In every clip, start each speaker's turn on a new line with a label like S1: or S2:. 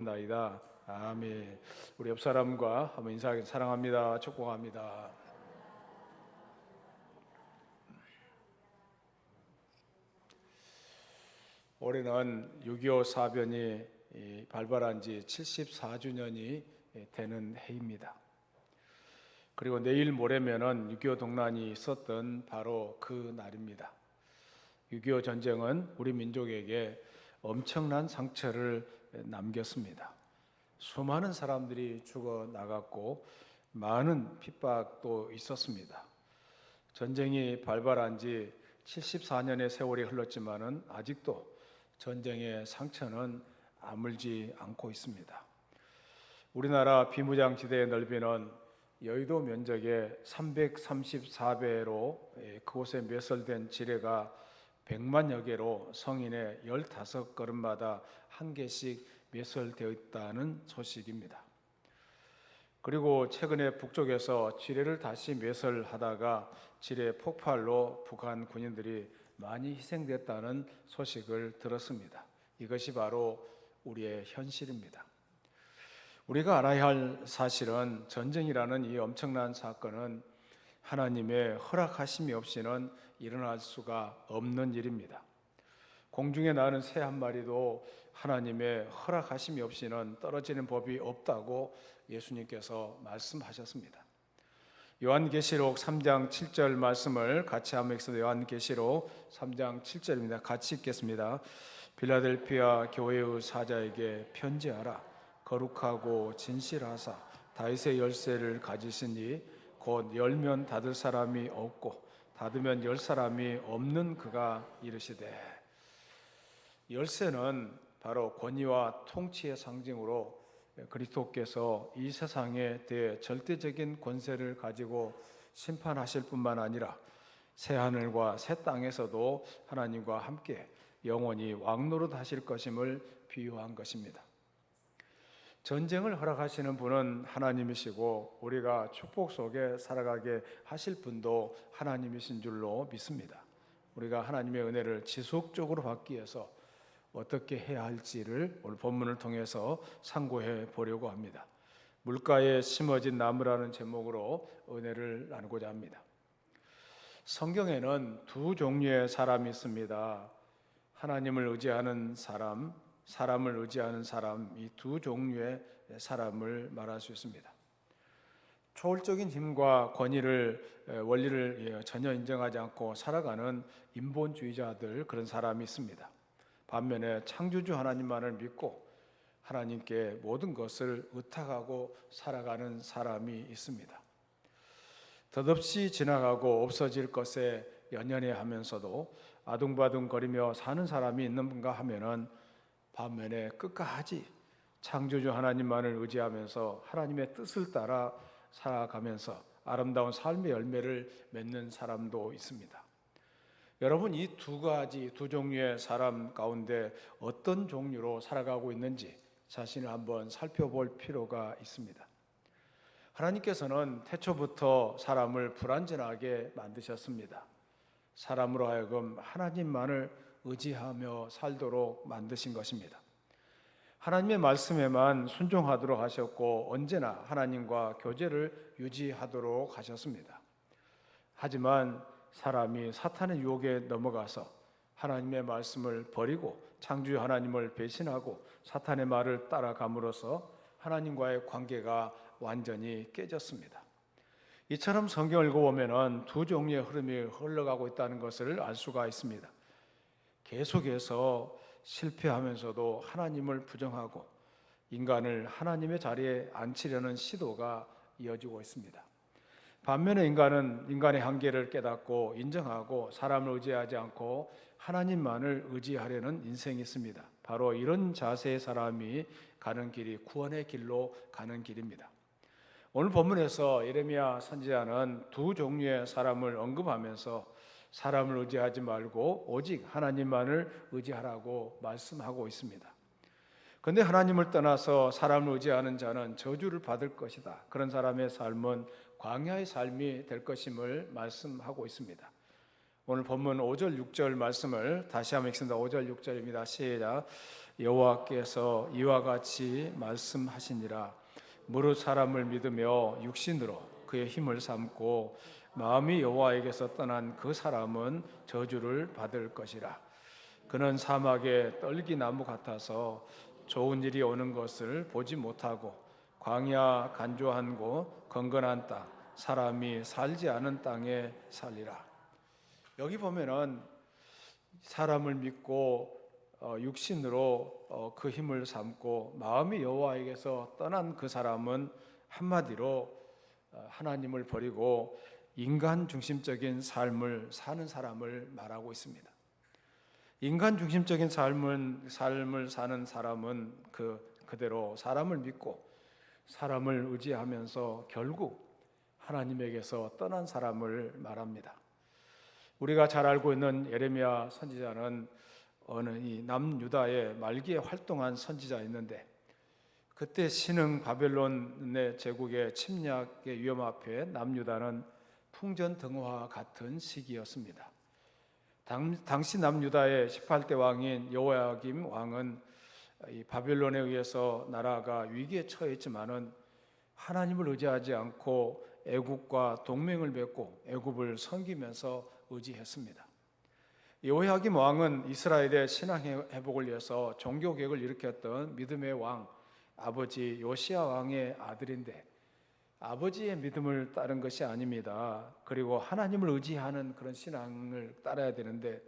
S1: 나이다. 아멘. 우리 옆 사람과 한번 인사하겠습니다. 사랑합니다. 축복합니다. 올해는 6.25 사변이 발발한 지 74주년이 되는 해입니다. 그리고 내일 모레면은 6.25 동란이 있었던 바로 그 날입니다. 6.25 전쟁은 우리 민족에게 엄청난 상처를 남겼습니다. 수많은 사람들이 죽어 나갔고 많은 핍박도 있었습니다. 전쟁이 발발한 지 74년의 세월이 흘렀지만은 아직도 전쟁의 상처는 아물지 않고 있습니다. 우리나라 비무장지대의 넓이는 여의도 면적의 334배로 그곳에 멸설된 지뢰가 100만여 개로 성인의 15걸음마다 한 개씩 멸설되어 있다는 소식입니다. 그리고 최근에 북쪽에서 지뢰를 다시 멸설하다가 지뢰 폭발로 북한 군인들이 많이 희생됐다는 소식을 들었습니다. 이것이 바로 우리의 현실입니다. 우리가 알아야 할 사실은 전쟁이라는 이 엄청난 사건은 하나님의 허락하심이 없이는 일어날 수가 없는 일입니다. 공중에 나는 새 한 마리도 하나님의 허락하심이 없이는 떨어지는 법이 없다고 예수님께서 말씀하셨습니다. 요한계시록 3장 7절 말씀을 같이 한번 읽습니다. 요한계시록 3장 7절입니다. 같이 읽겠습니다. 빌라델피아 교회의 사자에게 편지하라. 거룩하고 진실하사 다윗의 열쇠를 가지시니 곧 열면 닫을 사람이 없고 닫으면 열 사람이 없는 그가 이르시되. 열쇠는 바로 권위와 통치의 상징으로 그리스도께서 이 세상에 대해 절대적인 권세를 가지고 심판하실 뿐만 아니라 새 하늘과 새 땅에서도 하나님과 함께 영원히 왕노릇하실 것임을 비유한 것입니다. 전쟁을 허락하시는 분은 하나님이시고 우리가 축복 속에 살아가게 하실 분도 하나님이신 줄로 믿습니다. 우리가 하나님의 은혜를 지속적으로 받기 위해서 어떻게 해야 할지를 오늘 본문을 통해서 상고해 보려고 합니다. 물가에 심어진 나무라는 제목으로 은혜를 나누고자 합니다. 성경에는 두 종류의 사람이 있습니다. 하나님을 의지하는 사람, 사람을 의지하는 사람, 이 두 종류의 사람을 말할 수 있습니다. 초월적인 힘과 권위를 원리를 전혀 인정하지 않고 살아가는 인본주의자들, 그런 사람이 있습니다. 반면에 창조주 하나님만을 믿고 하나님께 모든 것을 의탁하고 살아가는 사람이 있습니다. 덧없이 지나가고 없어질 것에 연연해하면서도 아둥바둥거리며 사는 사람이 있는가 하면은 반면에 끝까지 창조주 하나님만을 의지하면서 하나님의 뜻을 따라 살아가면서 아름다운 삶의 열매를 맺는 사람도 있습니다. 여러분, 이 두 종류의 사람 가운데 어떤 종류로 살아가고 있는지 자신을 한번 살펴볼 필요가 있습니다. 하나님께서는 태초부터 사람을 불완전하게 만드셨습니다. 사람으로 하여금 하나님만을 의지하며 살도록 만드신 것입니다. 하나님의 말씀에만 순종하도록 하셨고 언제나 하나님과 교제를 유지하도록 하셨습니다. 하지만 사람이 사탄의 유혹에 넘어가서 하나님의 말씀을 버리고 창조주 하나님을 배신하고 사탄의 말을 따라감으로써 하나님과의 관계가 완전히 깨졌습니다. 이처럼 성경을 읽어보면 두 종류의 흐름이 흘러가고 있다는 것을 알 수가 있습니다. 계속해서 실패하면서도 하나님을 부정하고 인간을 하나님의 자리에 앉히려는 시도가 이어지고 있습니다. 반면에 인간은 인간의 한계를 깨닫고 인정하고 사람을 의지하지 않고 하나님만을 의지하려는 인생이 있습니다. 바로 이런 자세의 사람이 가는 길이 구원의 길로 가는 길입니다. 오늘 본문에서 예레미야 선지자는 두 종류의 사람을 언급하면서 사람을 의지하지 말고 오직 하나님만을 의지하라고 말씀하고 있습니다. 그런데 하나님을 떠나서 사람을 의지하는 자는 저주를 받을 것이다. 그런 사람의 삶은 광야의 삶이 될 것임을 말씀하고 있습니다. 오늘 본문 5절 6절 말씀을 다시 한번 읽습니다. 5절 6절입니다. 시작. 여호와께서 이와 같이 말씀하시니라. 무릇 사람을 믿으며 육신으로 그의 힘을 삼고 마음이 여호와에게서 떠난 그 사람은 저주를 받을 것이라. 그는 사막의 떨기나무 같아서 좋은 일이 오는 것을 보지 못하고 광야 간조한 곳 건건한 땅 사람이 살지 않은 땅에 살리라. 여기 보면은 사람을 믿고 육신으로 그 힘을 삼고 마음이 여호와에게서 떠난 그 사람은 한마디로 하나님을 버리고 인간 중심적인 삶을 사는 사람을 말하고 있습니다. 인간 중심적인 삶을 사는 사람은 그대로 사람을 믿고 사람을 의지하면서 결국 하나님에게서 떠난 사람을 말합니다. 우리가 잘 알고 있는 예레미야 선지자는 어느 이 남유다의 말기에 활동한 선지자였는데, 그때 신흥 바벨론의 제국의 침략의 위험 앞에 남유다는 풍전등화와 같은 시기였습니다. 당시 남유다의 18대 왕인 여호야김 왕은 이 바벨론에 의해서 나라가 위기에 처했지만은 하나님을 의지하지 않고 애굽과 동맹을 맺고 애굽을 섬기면서 의지했습니다. 여호야김 왕은 이스라엘의 신앙 회복을 위해서 종교 개혁을 일으켰던 믿음의 왕 아버지 요시야 왕의 아들인데, 아버지의 믿음을 따른 것이 아닙니다. 그리고 하나님을 의지하는 그런 신앙을 따라야 되는데,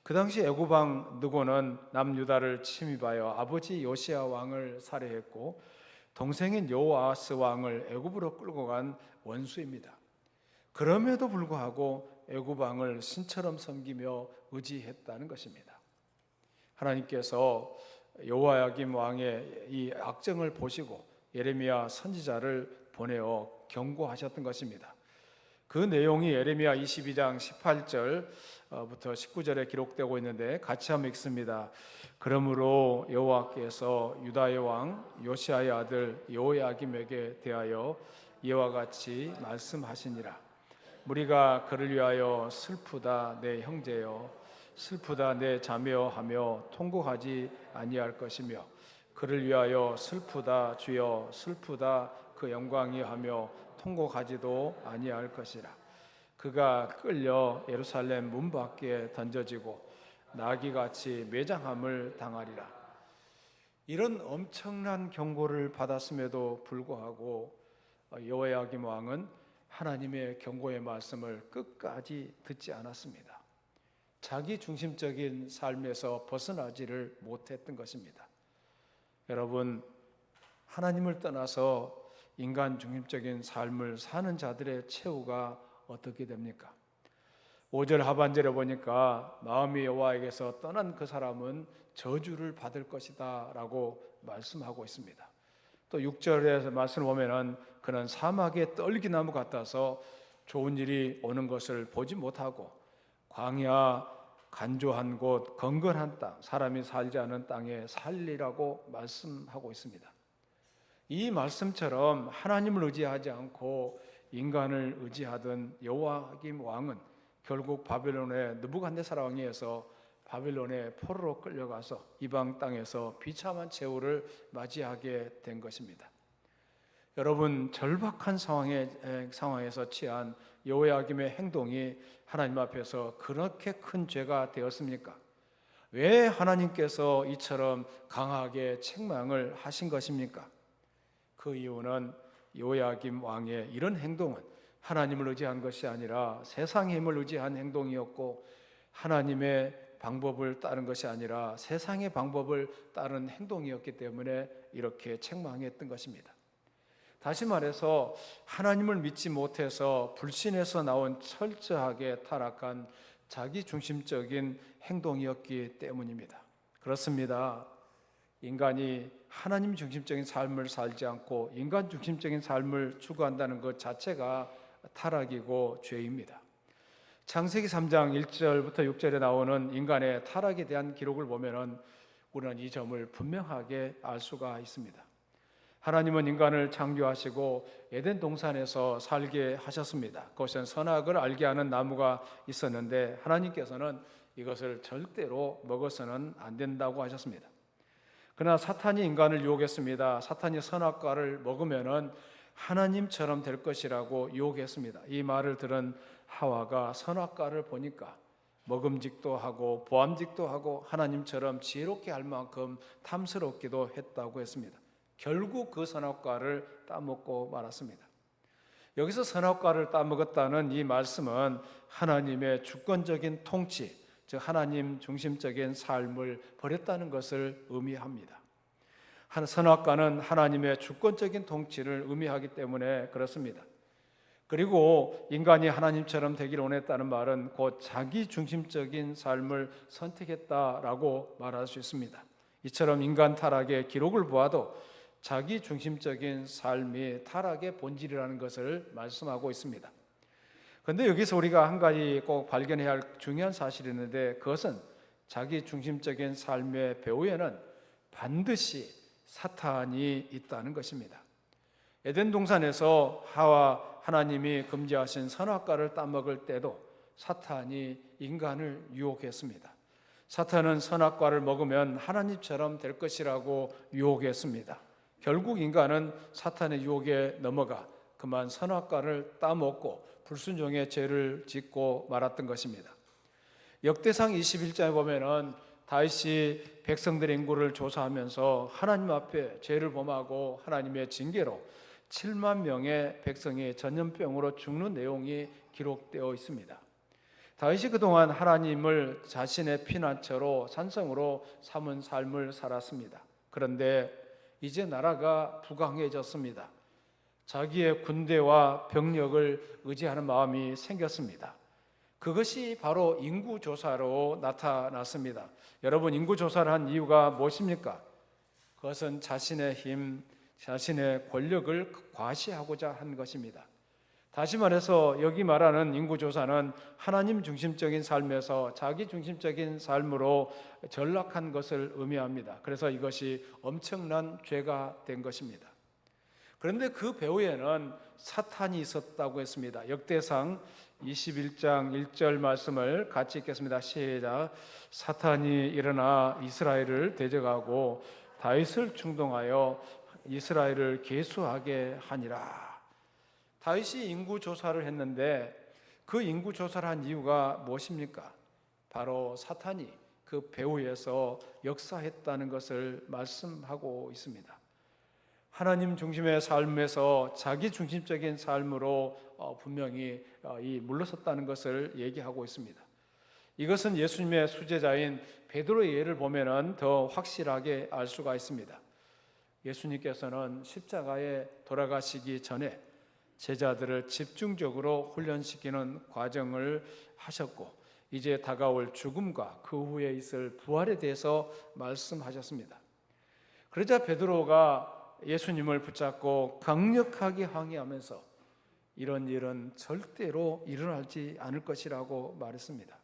S1: 그 당시 애굽 왕 느고는 남유다를 침입하여 아버지 요시야 왕을 살해했고 동생인 여호아스 왕을 애굽으로 끌고 간 원수입니다. 그럼에도 불구하고 애굽 왕을 신처럼 섬기며 의지했다는 것입니다. 하나님께서 여호야김 왕의 이 악정을 보시고 예레미야 선지자를 보내어 경고하셨던 것입니다. 그 내용이 예레미야 22장 18절부터 19절에 기록되고 있는데 같이 한번 읽습니다. 그러므로 여호와께서 유다의 왕 요시아의 아들 여호야김에게 대하여 이와 같이 말씀하시니라. 무리가 그를 위하여 슬프다 내 형제여, 슬프다 내 자매여 하며 통곡하지 아니할 것이며, 그를 위하여 슬프다 주여, 슬프다 그 영광이 하며 통곡하지도 아니할 것이라. 그가 끌려 예루살렘 문 밖에 던져지고 나귀같이 매장함을 당하리라. 이런 엄청난 경고를 받았음에도 불구하고 여호야김 왕은 하나님의 경고의 말씀을 끝까지 듣지 않았습니다. 자기 중심적인 삶에서 벗어나지를 못했던 것입니다. 여러분, 하나님을 떠나서 인간 중심적인 삶을 사는 자들의 최후가 어떻게 됩니까? 5절 하반절에 보니까 마음이 여호와에게서 떠난 그 사람은 저주를 받을 것이다 라고 말씀하고 있습니다. 또 6절에서 말씀을 보면은 그는 사막의 떨기나무 같아서 좋은 일이 오는 것을 보지 못하고 광야 간조한 곳 건건한 땅 사람이 살지 않은 땅에 살리라고 말씀하고 있습니다. 이 말씀처럼 하나님을 의지하지 않고 인간을 의지하던 여호야김 왕은 결국 바벨론의 느부갓네살 왕에 의해서 바벨론의 포로로 끌려가서 이방 땅에서 비참한 최후를 맞이하게 된 것입니다. 여러분, 절박한 상황에서 취한 여호야김의 행동이 하나님 앞에서 그렇게 큰 죄가 되었습니까? 왜 하나님께서 이처럼 강하게 책망을 하신 것입니까? 그 이유는 여호야김 왕의 이런 행동은 하나님을 의지한 것이 아니라 세상의 힘을 의지한 행동이었고, 하나님의 방법을 따른 것이 아니라 세상의 방법을 따른 행동이었기 때문에 이렇게 책망했던 것입니다. 다시 말해서 하나님을 믿지 못해서 불신에서 나온 철저하게 타락한 자기 중심적인 행동이었기 때문입니다. 그렇습니다. 인간이 하나님 중심적인 삶을 살지 않고 인간 중심적인 삶을 추구한다는 것 자체가 타락이고 죄입니다. 창세기 3장 1절부터 6절에 나오는 인간의 타락에 대한 기록을 보면은 우리는 이 점을 분명하게 알 수가 있습니다. 하나님은 인간을 창조하시고 에덴 동산에서 살게 하셨습니다. 그것은 선악을 알게 하는 나무가 있었는데 하나님께서는 이것을 절대로 먹어서는 안 된다고 하셨습니다. 그러나 사탄이 인간을 유혹했습니다. 사탄이 선악과를 먹으면은 하나님처럼 될 것이라고 유혹했습니다. 이 말을 들은 하와가 선악과를 보니까 먹음직도 하고 보암직도 하고 하나님처럼 지혜롭게 할 만큼 탐스럽기도 했다고 했습니다. 결국 그 선악과를 따먹고 말았습니다. 여기서 선악과를 따먹었다는 이 말씀은 하나님의 주권적인 통치, 즉 하나님 중심적인 삶을 버렸다는 것을 의미합니다. 선악과는 하나님의 주권적인 통치를 의미하기 때문에 그렇습니다. 그리고 인간이 하나님처럼 되기를 원했다는 말은 곧 자기 중심적인 삶을 선택했다라고 말할 수 있습니다. 이처럼 인간 타락의 기록을 보아도 자기 중심적인 삶이 타락의 본질이라는 것을 말씀하고 있습니다. 그런데 여기서 우리가 한 가지 꼭 발견해야 할 중요한 사실이 있는데, 그것은 자기 중심적인 삶의 배후에는 반드시 사탄이 있다는 것입니다. 에덴 동산에서 하나님이 금지하신 선악과를 따먹을 때도 사탄이 인간을 유혹했습니다. 사탄은 선악과를 먹으면 하나님처럼 될 것이라고 유혹했습니다. 결국 인간은 사탄의 유혹에 넘어가 그만 선악과를 따먹고 불순종의 죄를 짓고 말았던 것입니다. 역대상 21장에 보면은 다윗이 백성들의 인구를 조사하면서 하나님 앞에 죄를 범하고 하나님의 징계로 7만 명의 백성이 전염병으로 죽는 내용이 기록되어 있습니다. 다윗이 그동안 하나님을 자신의 피난처로 산성으로 삼은 삶을 살았습니다. 그런데 이제 나라가 부강해졌습니다. 자기의 군대와 병력을 의지하는 마음이 생겼습니다. 그것이 바로 인구조사로 나타났습니다. 여러분, 인구조사를 한 이유가 무엇입니까? 그것은 자신의 힘, 자신의 권력을 과시하고자 한 것입니다. 다시 말해서 여기 말하는 인구조사는 하나님 중심적인 삶에서 자기 중심적인 삶으로 전락한 것을 의미합니다. 그래서 이것이 엄청난 죄가 된 것입니다. 그런데 그 배후에는 사탄이 있었다고 했습니다. 역대상 21장 1절 말씀을 같이 읽겠습니다. 시작. 사탄이 일어나 이스라엘을 대적하고 다윗을 충동하여 이스라엘을 계수하게 하니라. 다윗이 인구조사를 했는데 그 인구조사를 한 이유가 무엇입니까? 바로 사탄이 그 배후에서 역사했다는 것을 말씀하고 있습니다. 하나님 중심의 삶에서 자기 중심적인 삶으로 분명히 물러섰다는 것을 얘기하고 있습니다. 이것은 예수님의 수제자인 베드로의 예를 보면 더 확실하게 알 수가 있습니다. 예수님께서는 십자가에 돌아가시기 전에 제자들을 집중적으로 훈련시키는 과정을 하셨고 이제 다가올 죽음과 그 후에 있을 부활에 대해서 말씀하셨습니다. 그러자 베드로가 예수님을 붙잡고 강력하게 항의하면서 이런 일은 절대로 일어나지 않을 것이라고 말했습니다.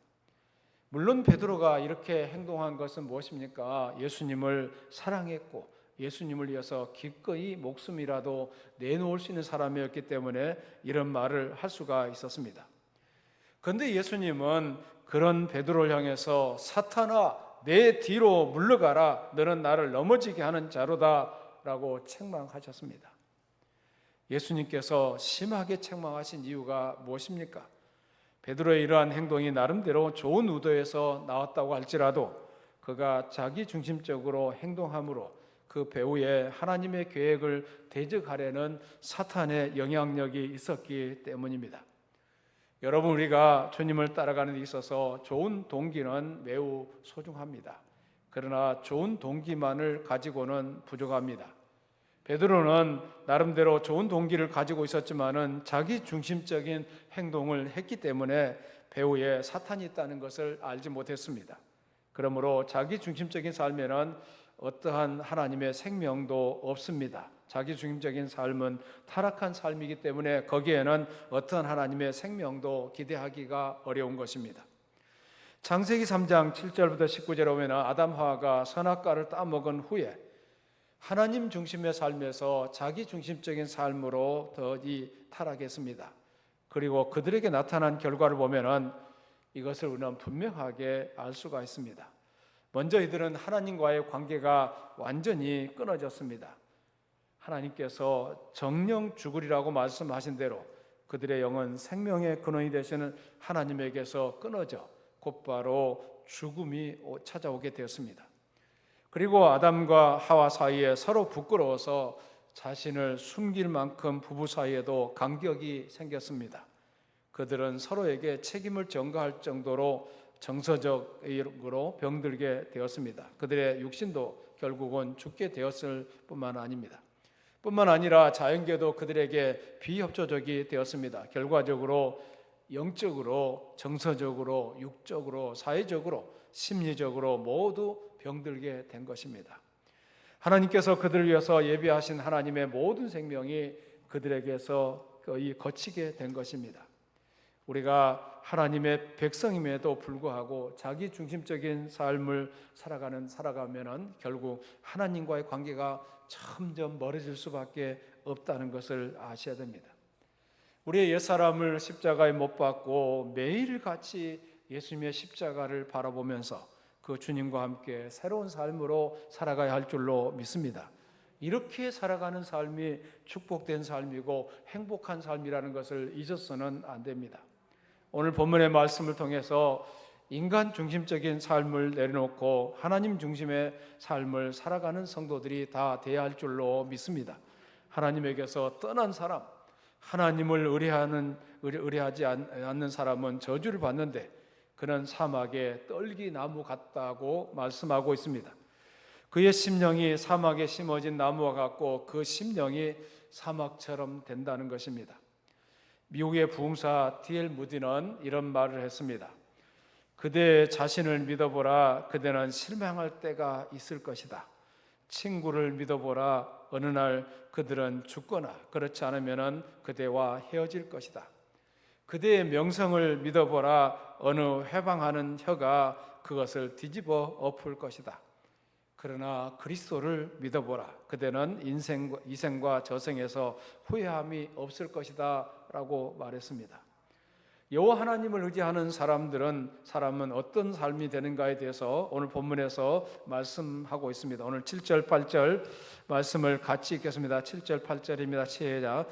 S1: 물론 베드로가 이렇게 행동한 것은 무엇입니까? 예수님을 사랑했고 예수님을 위해서 기꺼이 목숨이라도 내놓을 수 있는 사람이었기 때문에 이런 말을 할 수가 있었습니다. 그런데 예수님은 그런 베드로를 향해서 사탄아 내 뒤로 물러가라, 너는 나를 넘어지게 하는 자로다 라고 책망하셨습니다. 예수님께서 심하게 책망하신 이유가 무엇입니까? 베드로의 이러한 행동이 나름대로 좋은 의도에서 나왔다고 할지라도 그가 자기 중심적으로 행동함으로 그 배후에 하나님의 계획을 대적하려는 사탄의 영향력이 있었기 때문입니다. 여러분, 우리가 주님을 따라가는 데 있어서 좋은 동기는 매우 소중합니다. 그러나 좋은 동기만을 가지고는 부족합니다. 베드로는 나름대로 좋은 동기를 가지고 있었지만은 자기 중심적인 행동을 했기 때문에 배후에 사탄이 있다는 것을 알지 못했습니다. 그러므로 자기 중심적인 삶에는 어떠한 하나님의 생명도 없습니다. 자기 중심적인 삶은 타락한 삶이기 때문에 거기에는 어떠한 하나님의 생명도 기대하기가 어려운 것입니다. 창세기 3장 7절부터 19절에 보면 아담 하와가 선악과를 따먹은 후에 하나님 중심의 삶에서 자기 중심적인 삶으로 더 타락했습니다. 그리고 그들에게 나타난 결과를 보면 이것을 우리는 분명하게 알 수가 있습니다. 먼저 이들은 하나님과의 관계가 완전히 끊어졌습니다. 하나님께서 정령 죽으리라고 말씀하신 대로 그들의 영은 생명의 근원이 되시는 하나님에게서 끊어져 곧바로 죽음이 찾아오게 되었습니다. 그리고 아담과 하와 사이에 서로 부끄러워서 자신을 숨길 만큼 부부 사이에도 간격이 생겼습니다. 그들은 서로에게 책임을 전가할 정도로 정서적으로 병들게 되었습니다. 그들의 육신도 결국은 죽게 되었을 뿐만 아닙니다. 뿐만 아니라 자연계도 그들에게 비협조적이 되었습니다. 결과적으로 영적으로, 정서적으로, 육적으로, 사회적으로, 심리적으로 모두 병들게 된 것입니다. 하나님께서 그들을 위해서 예비하신 하나님의 모든 생명이 그들에게서 거의 거치게 된 것입니다. 우리가 하나님의 백성임에도 불구하고 자기 중심적인 삶을 살아가면은 결국 하나님과의 관계가 점점 멀어질 수밖에 없다는 것을 아셔야 됩니다. 우리의 옛사람을 십자가에 못 박고 매일같이 예수님의 십자가를 바라보면서 그 주님과 함께 새로운 삶으로 살아가야 할 줄로 믿습니다. 이렇게 살아가는 삶이 축복된 삶이고 행복한 삶이라는 것을 잊어서는 안 됩니다. 오늘 본문의 말씀을 통해서 인간 중심적인 삶을 내려놓고 하나님 중심의 삶을 살아가는 성도들이 다 돼야 할 줄로 믿습니다. 하나님에게서 떠난 사람, 하나님을 의뢰하지 않는 사람은 저주를 받는데 그는 사막의 떨기나무 같다고 말씀하고 있습니다. 그의 심령이 사막에 심어진 나무와 같고 그 심령이 사막처럼 된다는 것입니다. 미국의 부흥사 D.L. 무디는 이런 말을 했습니다. 그대 자신을 믿어보라. 그대는 실망할 때가 있을 것이다. 친구를 믿어보라. 어느 날 그들은 죽거나 그렇지 않으면 그대와 헤어질 것이다. 그대의 명성을 믿어보라. 어느 회방하는 혀가 그것을 뒤집어 엎을 것이다. 그러나 그리스도를 믿어보라. 그대는 이생과 저생에서 후회함이 없을 것이다 라고 말했습니다. 여호와 하나님을 의지하는 사람은 어떤 삶이 되는가에 대해서 오늘 본문에서 말씀하고 있습니다. 오늘 7절 8절 말씀을 같이 읽겠습니다. 7절 8절입니다. 시작.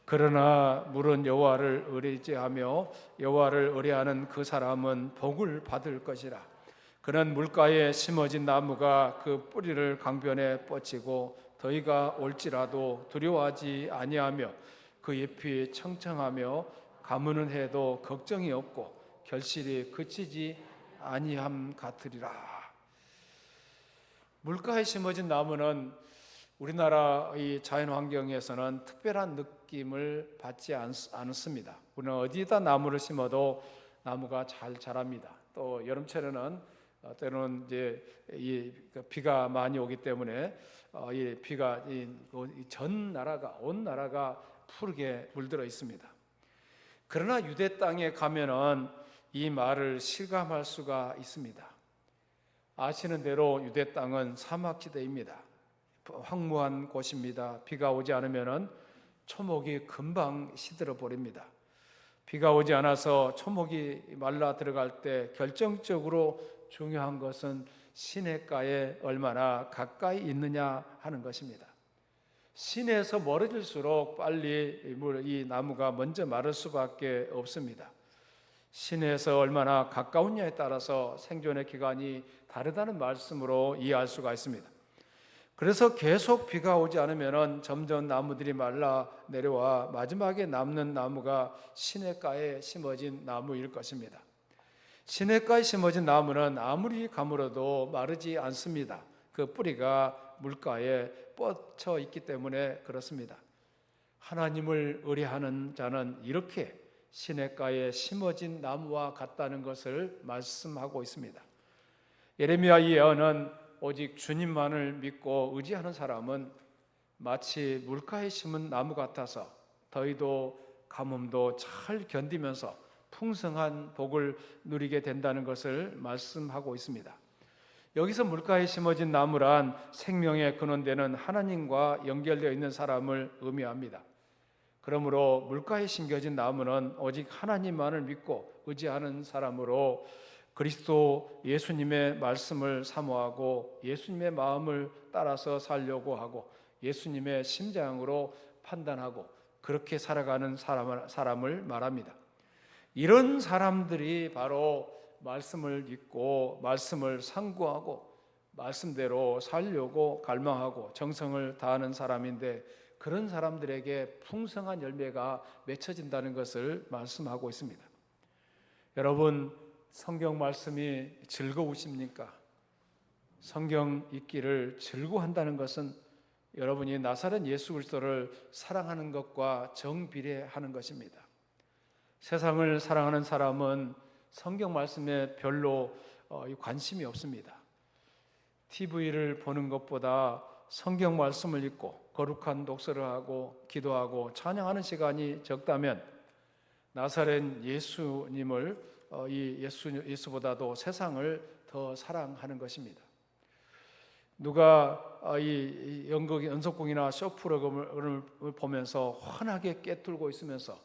S1: 그러나 물은 여호와를 의지하며 여호와를 의뢰하는 그 사람은 복을 받을 것이라. 그는 물가에 심어진 나무가 그 뿌리를 강변에 뻗치고 더위가 올지라도 두려워하지 아니하며 그 잎이 청청하며 가무는 해도 걱정이 없고 결실이 그치지 아니함 같으리라. 물가에 심어진 나무는 우리나라의 자연 환경에서는 특별한 느낌을 받지 않습니다. 우리는 어디다 나무를 심어도 나무가 잘 자랍니다. 또 여름철에는 때로는 이제 비가 많이 오기 때문에 이 비가 온 나라가 푸르게 물들어 있습니다. 그러나 유대 땅에 가면은 이 말을 실감할 수가 있습니다. 아시는 대로 유대 땅은 사막지대입니다. 황무한 곳입니다. 비가 오지 않으면은 초목이 금방 시들어 버립니다. 비가 오지 않아서 초목이 말라 들어갈 때 결정적으로 중요한 것은 시냇가에 얼마나 가까이 있느냐 하는 것입니다. 시내에서 멀어질수록 빨리 이 나무가 먼저 마를 수밖에 없습니다. 시내에서 얼마나 가까우냐에 따라서 생존의 기간이 다르다는 말씀으로 이해할 수가 있습니다. 그래서 계속 비가 오지 않으면 점점 나무들이 말라 내려와 마지막에 남는 나무가 시냇가에 심어진 나무일 것입니다. 시냇가에 심어진 나무는 아무리 가물어도 마르지 않습니다. 그 뿌리가 물가에 뻗쳐 있기 때문에 그렇습니다. 하나님을 의뢰하는 자는 이렇게 시냇가에 심어진 나무와 같다는 것을 말씀하고 있습니다. 예레미야 예언은 오직 주님만을 믿고 의지하는 사람은 마치 물가에 심은 나무 같아서 더위도 가뭄도 잘 견디면서 풍성한 복을 누리게 된다는 것을 말씀하고 있습니다. 여기서 물가에 심어진 나무란 생명의 근원되는 하나님과 연결되어 있는 사람을 의미합니다. 그러므로 물가에 심겨진 나무는 오직 하나님만을 믿고 의지하는 사람으로 그리스도 예수님의 말씀을 사모하고 예수님의 마음을 따라서 살려고 하고 예수님의 심장으로 판단하고 그렇게 살아가는 사람을 말합니다. 이런 사람들이 바로 말씀을 읽고 말씀을 상고하고 말씀대로 살려고 갈망하고 정성을 다하는 사람인데, 그런 사람들에게 풍성한 열매가 맺혀진다는 것을 말씀하고 있습니다. 여러분, 성경 말씀이 즐거우십니까? 성경 읽기를 즐거워한다는 것은 여러분이 나사렛 예수 그리스도를 사랑하는 것과 정비례하는 것입니다. 세상을 사랑하는 사람은 성경 말씀에 별로 관심이 없습니다. TV를 보는 것보다 성경 말씀을 읽고 거룩한 독서를 하고 기도하고 찬양하는 시간이 적다면 나사렛 예수님을 예수보다도 세상을 더 사랑하는 것입니다. 누가 이 연속극이나 쇼 프로그램을 보면서 환하게 깨뚫고 있으면서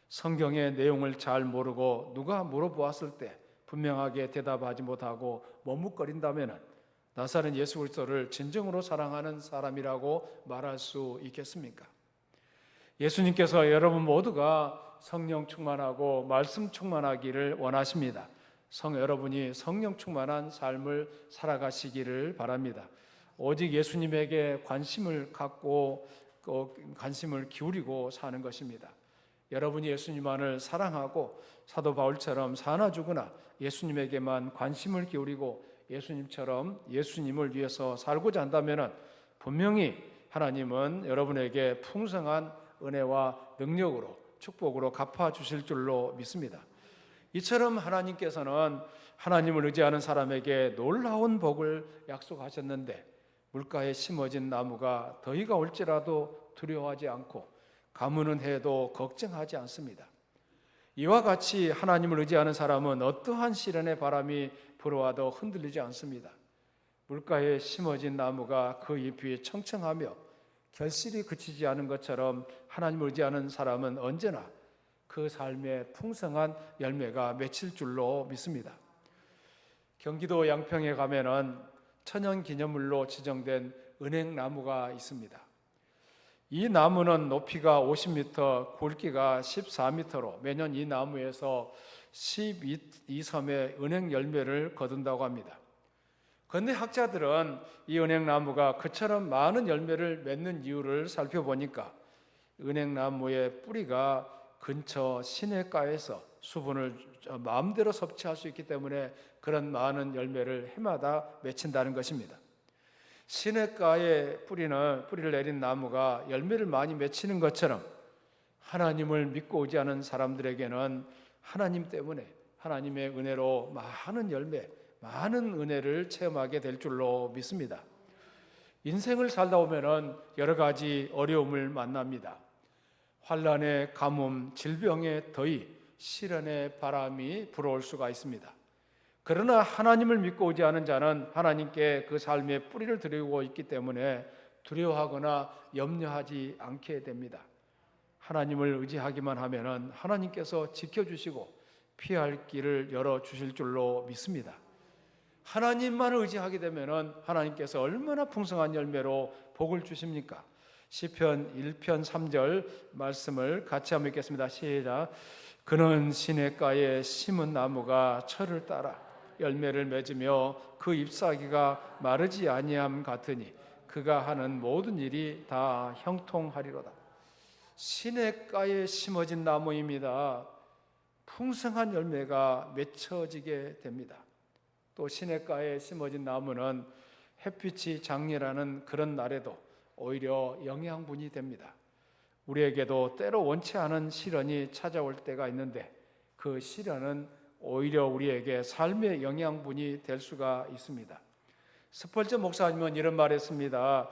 S1: 성경의 내용을 잘 모르고 누가 물어보았을 때 분명하게 대답하지 못하고 머뭇거린다면 나사렛 예수 그리스도를 진정으로 사랑하는 사람이라고 말할 수 있겠습니까? 예수님께서 여러분 모두가 성령 충만하고 말씀 충만하기를 원하십니다. 여러분이 성령 충만한 삶을 살아가시기를 바랍니다. 오직 예수님에게 관심을 갖고 관심을 기울이고 사는 것입니다. 여러분이 예수님만을 사랑하고 사도 바울처럼 사나 죽으나 예수님에게만 관심을 기울이고 예수님처럼 예수님을 위해서 살고자 한다면 분명히 하나님은 여러분에게 풍성한 은혜와 능력으로 축복으로 갚아주실 줄로 믿습니다. 이처럼 하나님께서는 하나님을 의지하는 사람에게 놀라운 복을 약속하셨는데, 물가에 심어진 나무가 더위가 올지라도 두려워하지 않고 가무는 해도 걱정하지 않습니다. 이와 같이 하나님을 의지하는 사람은 어떠한 시련의 바람이 불어와도 흔들리지 않습니다. 물가에 심어진 나무가 그 잎이 청청하며 결실이 그치지 않은 것처럼 하나님을 의지하는 사람은 언제나 그 삶에 풍성한 열매가 맺힐 줄로 믿습니다. 경기도 양평에 가면은 천연기념물로 지정된 은행나무가 있습니다. 이 나무는 높이가 50m, 굵기가 14m로 매년 이 나무에서 12섬의 은행 열매를 거둔다고 합니다. 그런데 학자들은 이 은행나무가 그처럼 많은 열매를 맺는 이유를 살펴보니까 은행나무의 뿌리가 근처 시냇가에서 수분을 마음대로 섭취할 수 있기 때문에 그런 많은 열매를 해마다 맺힌다는 것입니다. 시냇가에 뿌리를 내린 나무가 열매를 많이 맺히는 것처럼 하나님을 믿고 의지하는 사람들에게는 하나님 때문에 하나님의 은혜로 많은 열매, 많은 은혜를 체험하게 될 줄로 믿습니다. 인생을 살다 보면은 여러 가지 어려움을 만납니다. 환난의 가뭄, 질병의 더위, 시련의 바람이 불어올 수가 있습니다. 그러나 하나님을 믿고 의지하는 자는 하나님께 그 삶의 뿌리를 들이고 있기 때문에 두려워하거나 염려하지 않게 됩니다. 하나님을 의지하기만 하면은 하나님께서 지켜주시고 피할 길을 열어주실 줄로 믿습니다. 하나님만을 의지하게 되면은 하나님께서 얼마나 풍성한 열매로 복을 주십니까? 시편 1편 3절 말씀을 같이 한번 읽겠습니다. 시작. 그는 시냇가에 심은 나무가 철을 따라 열매를 맺으며 그 잎사귀가 마르지 아니함 같으니 그가 하는 모든 일이 다 형통하리로다. 시냇가에 심어진 나무입니다. 풍성한 열매가 맺혀지게 됩니다. 또 시냇가에 심어진 나무는 햇빛이 장렬하는 그런 날에도 오히려 영양분이 됩니다. 우리에게도 때로 원치 않은 시련이 찾아올 때가 있는데 그 시련은 오히려 우리에게 삶의 영양분이 될 수가 있습니다. 스펄전 목사님은 이런 말했습니다.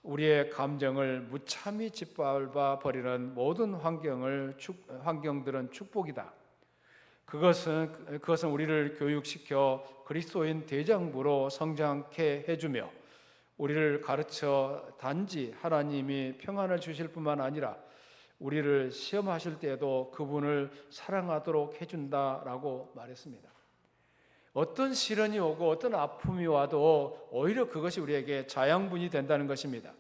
S1: 우리의 감정을 무참히 짓밟아 버리는 모든 환경들은 축복이다. 그것은 우리를 교육시켜 그리스도인 대장부로 성장케 해주며 우리를 가르쳐 단지 하나님이 평안을 주실 뿐만 아니라 우리를 시험하실 때에도 그분을 사랑하도록 해준다라고 말했습니다. 어떤 시련이 오고 어떤 아픔이 와도 오히려 그것이 우리에게 자양분이 된다는 것입니다.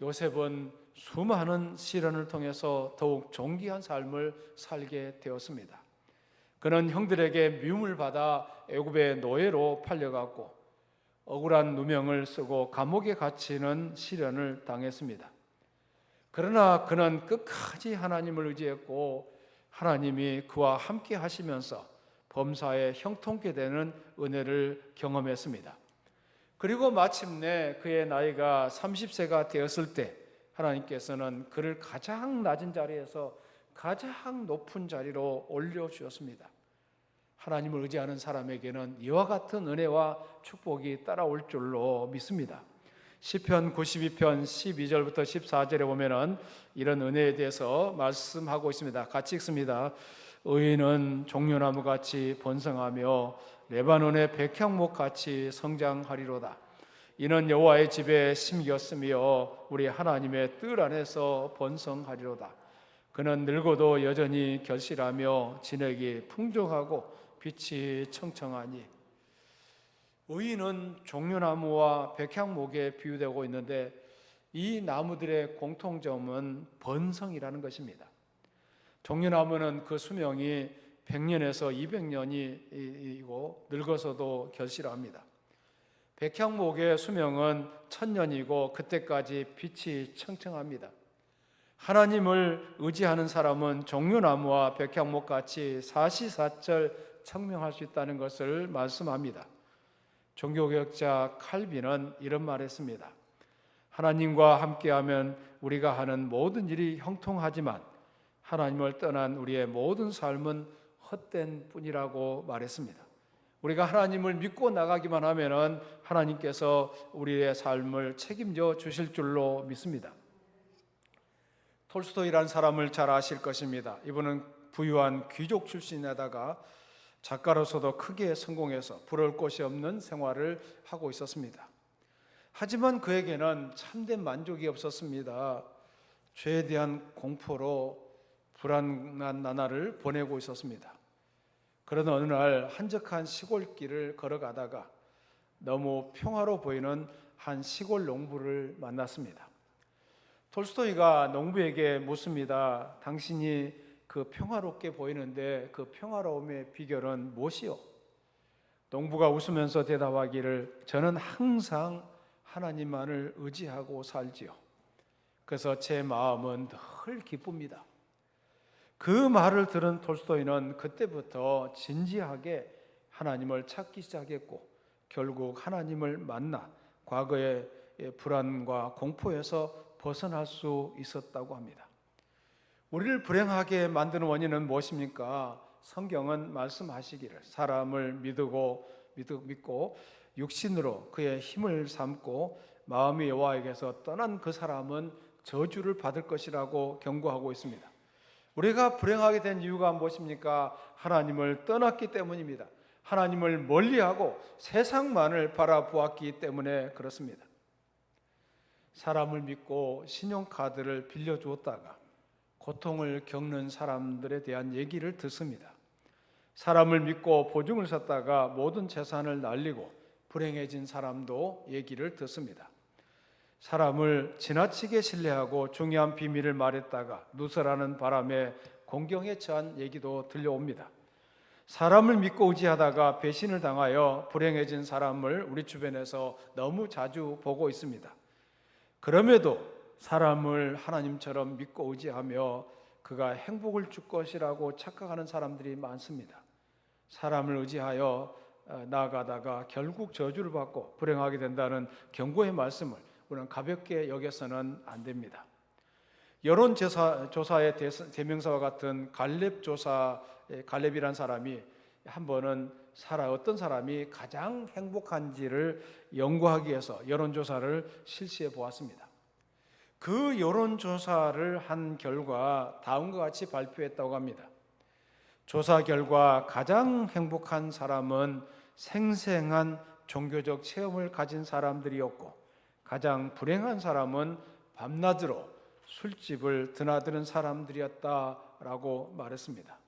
S1: 요셉은 수많은 시련을 통해서 더욱 존귀한 삶을 살게 되었습니다. 그는 형들에게 미움을 받아 애굽의 노예로 팔려갔고 억울한 누명을 쓰고 감옥에 갇히는 시련을 당했습니다. 그러나 그는 끝까지 하나님을 의지했고 하나님이 그와 함께 하시면서 범사에 형통케 되는 은혜를 경험했습니다. 그리고 마침내 그의 나이가 30세가 되었을 때 하나님께서는 그를 가장 낮은 자리에서 가장 높은 자리로 올려주었습니다. 하나님을 의지하는 사람에게는 이와 같은 은혜와 축복이 따라올 줄로 믿습니다. 시편 92편 12절부터 14절에 보면은 이런 은혜에 대해서 말씀하고 있습니다. 같이 읽습니다. 의인은 종려나무 같이 번성하며 레바논의 백향목 같이 성장하리로다. 이는 여호와의 집에 심겼으며 우리 하나님의 뜰 안에서 번성하리로다. 그는 늙어도 여전히 결실하며 진액이 풍족하고 빛이 청청하니. 의인은 종려나무와 백향목에 비유되고 있는데 이 나무들의 공통점은 번성이라는 것입니다. 종려나무는 그 수명이 100년에서 200년이고 늙어서도 결실합니다. 백향목의 수명은 1000년이고 그때까지 빛이 청청합니다. 하나님을 의지하는 사람은 종려나무와 백향목같이 사시사철 청명할 수 있다는 것을 말씀합니다. 종교개혁자 칼빈은 이런 말을 했습니다. 하나님과 함께하면 우리가 하는 모든 일이 형통하지만 하나님을 떠난 우리의 모든 삶은 헛된 뿐이라고 말했습니다. 우리가 하나님을 믿고 나가기만 하면 하나님께서 우리의 삶을 책임져 주실 줄로 믿습니다. 톨스토이라는 사람을 잘 아실 것입니다. 이분은 부유한 귀족 출신에다가 작가로서도 크게 성공해서 부러울 것이 없는 생활을 하고 있었습니다. 하지만 그에게는 참된 만족이 없었습니다. 죄에 대한 공포로 불안한 나날을 보내고 있었습니다. 그러던 어느 날 한적한 시골길을 걸어가다가 너무 평화로 보이는 한 시골 농부를 만났습니다. 톨스토이가 농부에게 묻습니다. 당신이 그 평화롭게 보이는데 그 평화로움의 비결은 무엇이요? 농부가 웃으면서 대답하기를 저는 항상 하나님만을 의지하고 살지요. 그래서 제 마음은 늘 기쁩니다. 그 말을 들은 톨스토이는 그때부터 진지하게 하나님을 찾기 시작했고 결국 하나님을 만나 과거의 불안과 공포에서 벗어날 수 있었다고 합니다. 우리를 불행하게 만드는 원인은 무엇입니까? 성경은 말씀하시기를 사람을 믿고 육신으로 그의 힘을 삼고 마음이 여호와에게서 떠난 그 사람은 저주를 받을 것이라고 경고하고 있습니다. 우리가 불행하게 된 이유가 무엇입니까? 하나님을 떠났기 때문입니다. 하나님을 멀리하고 세상만을 바라보았기 때문에 그렇습니다. 사람을 믿고 신용카드를 빌려주었다가 고통을 겪는 사람들에 대한 얘기를 듣습니다. 사람을 믿고 보증을 섰다가 모든 재산을 날리고 불행해진 사람도 얘기를 듣습니다. 사람을 지나치게 신뢰하고 중요한 비밀을 말했다가 누설하는 바람에 공경에 처한 얘기도 들려옵니다. 사람을 믿고 의지하다가 배신을 당하여 불행해진 사람을 우리 주변에서 너무 자주 보고 있습니다. 그럼에도 사람을 하나님처럼 믿고 의지하며 그가 행복을 줄 것이라고 착각하는 사람들이 많습니다. 사람을 의지하여 나아가다가 결국 저주를 받고 불행하게 된다는 경고의 말씀을 우리는 가볍게 여겨서는 안 됩니다. 여론조사의 대명사와 같은 갈렙이라는 사람이 한 번은 어떤 사람이 가장 행복한지를 연구하기 위해서 여론조사를 실시해 보았습니다. 그 여론조사를 한 결과 다음과 같이 발표했다고 합니다. 조사 결과 가장 행복한 사람은 생생한 종교적 체험을 가진 사람들이었고 가장 불행한 사람은 밤낮으로 술집을 드나드는 사람들이었다라고 말했습니다.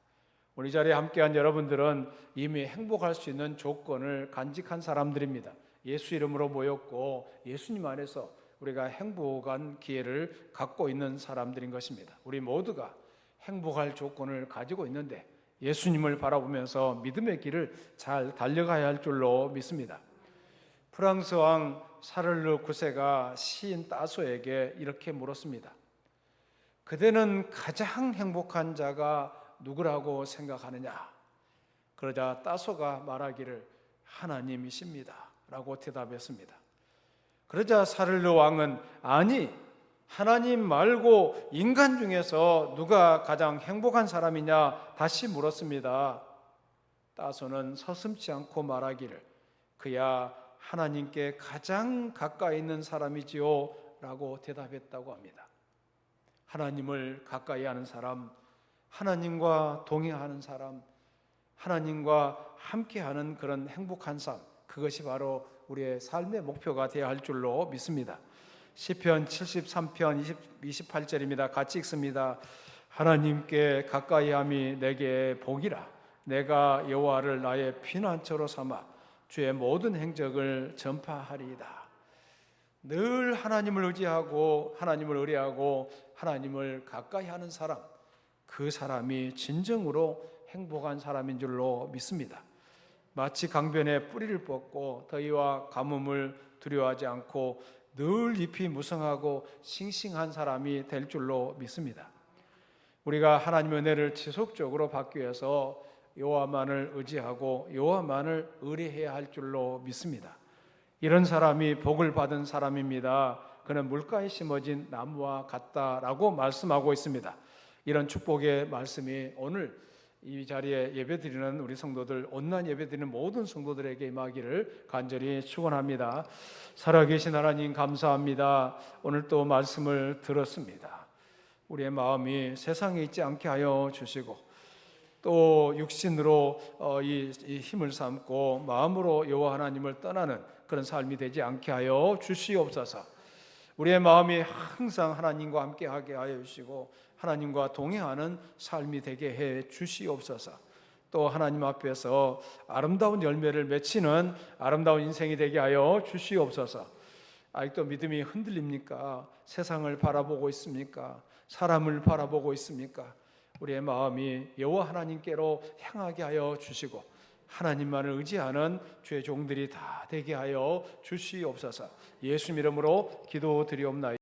S1: 우리 자리에 함께한 여러분들은 이미 행복할 수 있는 조건을 간직한 사람들입니다. 예수 이름으로 모였고 예수님 안에서 우리가 행복한 기회를 갖고 있는 사람들인 것입니다. 우리 모두가 행복할 조건을 가지고 있는데 예수님을 바라보면서 믿음의 길을 잘 달려가야 할 줄로 믿습니다. 프랑스 왕 샤를르 9세가 시인 따소에게 이렇게 물었습니다. 그대는 가장 행복한 자가 누구라고 생각하느냐? 그러자 따소가 말하기를 하나님이십니다 라고 대답했습니다. 그러자 샤를르 왕은 아니, 하나님 말고 인간 중에서 누가 가장 행복한 사람이냐 다시 물었습니다. 따소는 서슴지 않고 말하기를 그야 하나님께 가장 가까이 있는 사람이지요 라고 대답했다고 합니다. 하나님을 가까이 하는 사람, 하나님과 동행하는 사람, 하나님과 함께하는 그런 행복한 삶, 그것이 바로 우리의 삶의 목표가 되어야 할 줄로 믿습니다. 시편 73편 28절입니다. 같이 읽습니다. 하나님께 가까이함이 내게 복이라. 내가 여호와를 나의 피난처로 삼아 주의 모든 행적을 전파하리이다. 늘 하나님을 의지하고 하나님을 의뢰하고 하나님을 가까이 하는 사람, 그 사람이 진정으로 행복한 사람인 줄로 믿습니다. 마치 강변에 뿌리를 뻗고 더위와 가뭄을 두려워하지 않고 늘 잎이 무성하고 싱싱한 사람이 될 줄로 믿습니다. 우리가 하나님의 은혜를 지속적으로 받기 위해서 여호와만을 의지하고 여호와만을 의뢰해야 할 줄로 믿습니다. 이런 사람이 복을 받은 사람입니다. 그는 물가에 심어진 나무와 같다라고 말씀하고 있습니다. 이런 축복의 말씀이 오늘 이 자리에 예배드리는 우리 성도들, 온난 예배드리는 모든 성도들에게 임하기를 간절히 축원합니다. 살아계신 하나님 감사합니다. 오늘 또 말씀을 들었습니다. 우리의 마음이 세상에 있지 않게 하여 주시고 또 육신으로 이 힘을 삼고 마음으로 여호와 하나님을 떠나는 그런 삶이 되지 않게 하여 주시옵소서. 우리의 마음이 항상 하나님과 함께하게 하여 주시고 하나님과 동행하는 삶이 되게 해 주시옵소서. 또 하나님 앞에서 아름다운 열매를 맺히는 아름다운 인생이 되게 하여 주시옵소서. 아직도 믿음이 흔들립니까? 세상을 바라보고 있습니까? 사람을 바라보고 있습니까? 우리의 마음이 여호와 하나님께로 향하게 하여 주시고 하나님만을 의지하는 주의 종들이 다 되게 하여 주시옵소서. 예수 이름으로 기도드리옵나이다.